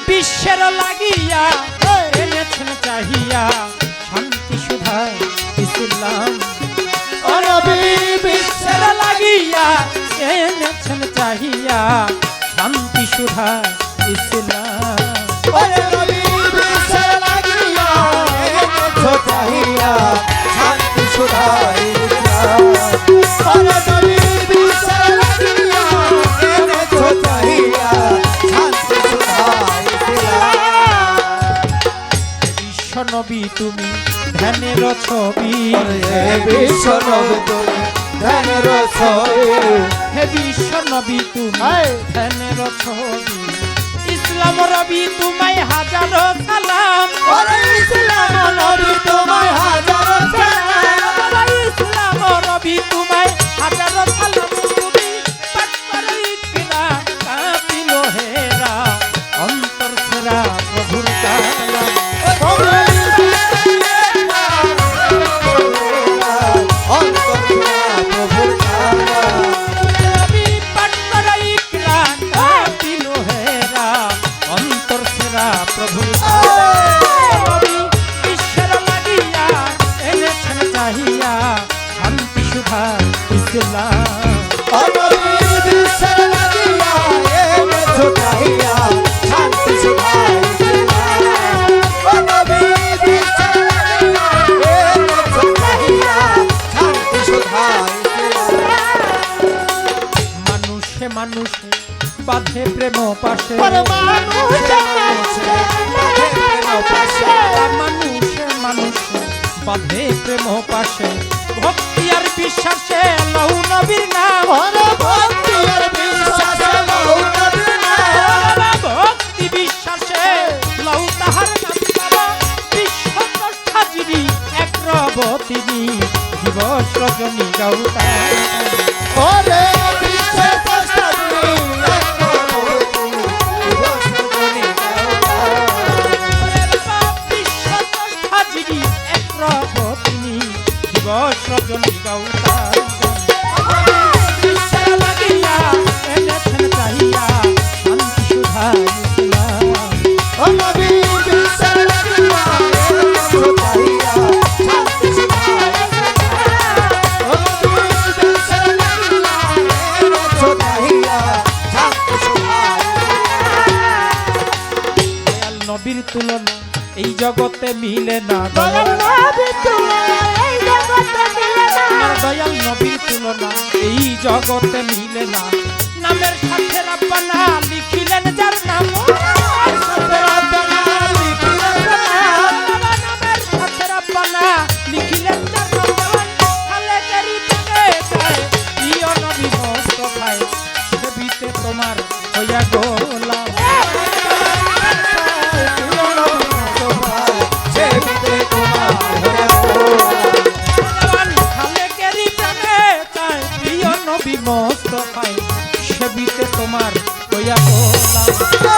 বিশ্বের লাগিয়া এনেছেন চাহিয়া শান্তি সুধায় ইসলাম। ও নবী বিশ্বের লাগিয়া এনেছেন চাহিয়া শান্তি সুধায় ইসলাম। ও নবী বিশ্বের লাগিয়া এনেছো চাহিয়া শান্তি সুধায় ইসলাম। ও নবী বিশ্বের লাগিয়া এনেছো চাহিয়া শান্তি সুধায় ইসলাম। বিশ্ব নবী তুমি ধ্যানের ছবি, বিশ্ব নবী তুমি ধ্যানের ছবি, হে বিশ্ব নবী তুমি ধ্যানের ছবি। ইসলাম রবি তোমায় হাজারো সালাম, ইসলাম নবী তোমায় হাজারো সালাম, ইসলাম রবি তোমায় হাজারো সালাম। তুমি পাক করে ইকরা কাপিল হেরা অন্তর সেরা প্রভুর কালাম। রবি পাক করে ইকরা কাপিল হেরা অন্তর সেরা প্রভুর কালাম। রবি বিশ্বের লাগিয়া এনেছেন চাহিয়া শান্তি সুধা ইসলাম। মানুষে মানুষে বাঁধে প্রেম পাশে, মানুষে মানুষে বাঁধে প্রেম পাশে। ভক্তি আর বিশ্বাসে লহু নবীর নাম, ভক্তি বিশ্বাসে লহু তাহার নাম। বাবা বিশ্ব স্রষ্টা যিনি এক রব তিনি, দিবস রজনী গাউতা। রজনী গাউতা বিশ্বের লাগিয়া এনেছেন চাহিয়া শান্তি সুধা ইসলাম। ও নবী বিশ্বের লাগিয়া এনেছো চাহিয়া শান্তি সুধায় ইসলাম। ও নবী বিশ্বের লাগিয়া এনেছো চাহিয়া শান্তি সুধায় ইসলাম। দয়াল নবীর তুলনা এই জগতে মিলে না, দয়াল নবীর তুলনা এই জগতে মিলে না, দয়াল নবীর তুলনা এই জগতে মিলে না। নামের সাথে রাব্বানা লিখিলেন যার নাম, নামের সাথে রাব্বানা লিখিলেন যার নাম। খালেকেরই পেটে যায় প্রিয় নবী মুস্তাফায়, সেবিতে তোমার হইয়া গোলাম। মোস্তফায় সেবিতে তোমার হইয়া গোলাম।